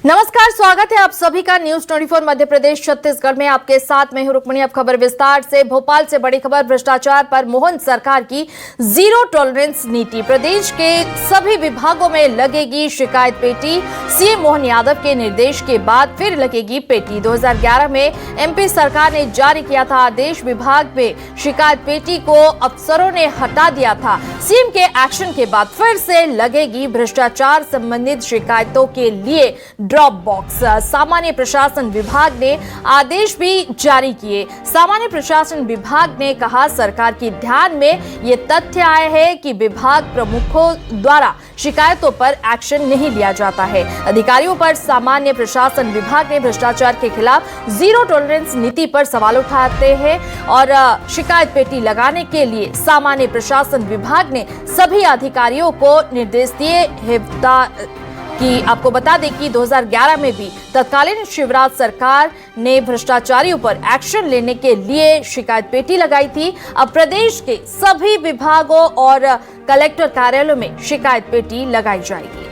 नमस्कार, स्वागत है आप सभी का न्यूज 24 मध्य प्रदेश छत्तीसगढ़ में। आपके साथ मैं हूं रुक्मणी। अब खबर विस्तार से। भोपाल से बड़ी खबर, भ्रष्टाचार पर मोहन सरकार की जीरो टॉलरेंस नीति। प्रदेश के सभी विभागों में लगेगी शिकायत पेटी। सीएम मोहन यादव के निर्देश के बाद फिर लगेगी पेटी। 2011 में एमपी सरकार ने जारी किया था आदेश। विभाग में शिकायत पेटी को अफसरों ने हटा दिया था। सीएम के एक्शन के बाद फिर से लगेगी भ्रष्टाचार संबंधित शिकायतों के लिए ड्रॉप बॉक्स। सामान्य प्रशासन विभाग ने आदेश भी जारी किए। सामान्य प्रशासन विभाग ने कहा, सरकार के ध्यान में ये तथ्य आया है कि विभाग प्रमुखों द्वारा शिकायतों पर एक्शन नहीं लिया जाता है। अधिकारियों पर सामान्य प्रशासन विभाग ने भ्रष्टाचार के खिलाफ जीरो टॉलरेंस नीति पर सवाल उठाते हैं और शिकायत पेटी लगाने के लिए सामान्य प्रशासन विभाग ने सभी अधिकारियों को निर्देश दिए हैं। कि आपको बता दें कि 2011 में भी तत्कालीन शिवराज सरकार ने भ्रष्टाचारियों पर एक्शन लेने के लिए शिकायत पेटी लगाई थी। अब प्रदेश के सभी विभागों और कलेक्टर कार्यालयों में शिकायत पेटी लगाई जाएगी।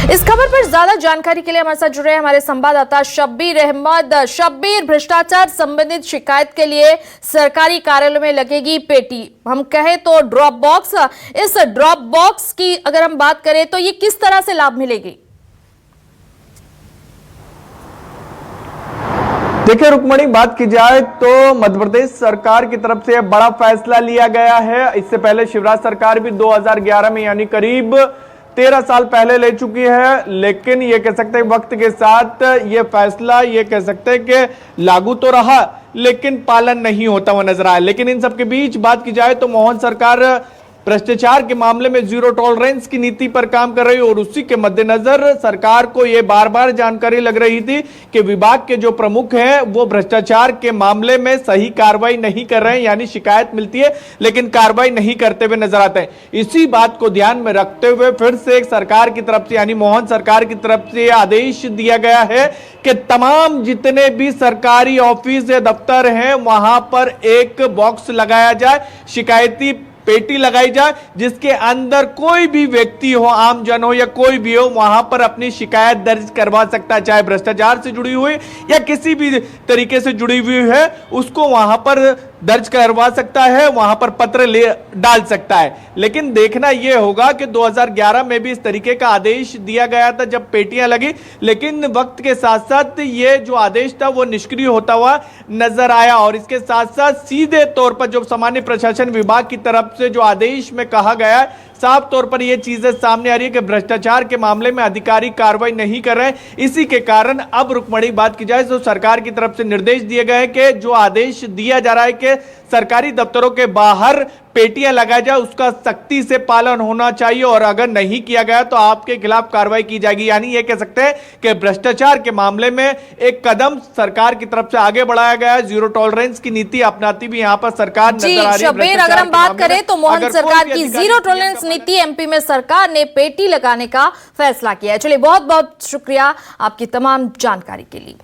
इस खबर पर ज्यादा जानकारी के लिए हमारे साथ जुड़े हैं हमारे संवाददाता शब्बीर अहमद। शब्बीर, भ्रष्टाचार संबंधित शिकायत के लिए सरकारी कार्यालयों में लगेगी पेटी, हम कहें तो ड्रॉप बॉक्स। इस ड्रॉप बॉक्स की अगर हम बात करें तो ये किस तरह से लाभ मिलेगी? देखिए रुक्मणी, बात की जाए तो मध्य प्रदेश सरकार की तरफ से बड़ा फैसला लिया गया है। इससे पहले शिवराज सरकार भी 2011 में यानी करीब 13 साल पहले ले चुकी है, लेकिन ये कह सकते हैं वक्त के साथ ये फैसला ये कह सकते हैं कि लागू तो रहा लेकिन पालन नहीं होता हुआ नजर आया। लेकिन इन सब के बीच बात की जाए तो मोहन सरकार भ्रष्टाचार के मामले में जीरो टॉलरेंस की नीति पर काम कर रही है और उसी के मद्देनजर सरकार को यह बार बार जानकारी लग रही थी कि विभाग के जो प्रमुख हैं वो भ्रष्टाचार के मामले में सही कार्रवाई नहीं कर रहे हैं, यानी शिकायत मिलती है लेकिन कार्रवाई नहीं करते हुए नजर आते हैं। इसी बात को ध्यान में रखते हुए फिर से सरकार की तरफ से यानी मोहन सरकार की तरफ से आदेश दिया गया है कि तमाम जितने भी सरकारी ऑफिस या दफ्तर हैं वहां पर एक बॉक्स लगाया जाए, शिकायती पेटी लगाई जाए, जिसके अंदर कोई भी व्यक्ति हो, आम जन हो या कोई भी हो, वहां पर अपनी शिकायत दर्ज करवा सकता है। चाहे भ्रष्टाचार से जुड़ी हुई या किसी भी तरीके से जुड़ी हुई है, उसको वहां पर दर्ज करवा सकता है, वहां पर पत्र ले डाल सकता है। लेकिन देखना यह होगा कि 2011 में भी इस तरीके का आदेश दिया गया था जब पेटियां लगी, लेकिन वक्त के साथ साथ ये जो आदेश था वो निष्क्रिय होता हुआ नजर आया। और इसके साथ साथ सीधे तौर पर जो सामान्य प्रशासन विभाग की तरफ से जो आदेश में कहा गया है, साफ तौर पर यह चीजें सामने आ रही है कि भ्रष्टाचार के मामले में अधिकारी कार्रवाई नहीं कर रहे हैं। इसी के कारण अब रुक्मणी बात की जाए तो सरकार की तरफ से निर्देश दिए गए कि जो आदेश दिया जा रहा है कि सरकारी दफ्तरों के बाहर पेटियां लगाई जाए, उसका सख्ती से पालन होना चाहिए और अगर नहीं किया गया तो आपके खिलाफ कार्रवाई की जाएगी। यानी यह कह सकते हैं कि भ्रष्टाचार के मामले में एक कदम सरकार की तरफ से आगे बढ़ाया गया है। जीरो टॉलरेंस की नीति अपनाती भी यहां पर सरकार नजर आ रही है। शब्बीर, अगर हम बात करें तो मोहन सरकार की जीरो टॉलरेंस नीति एमपी में सरकार ने पेटी लगाने का फैसला किया है। चलिए, बहुत बहुत शुक्रिया आपकी तमाम जानकारी के लिए।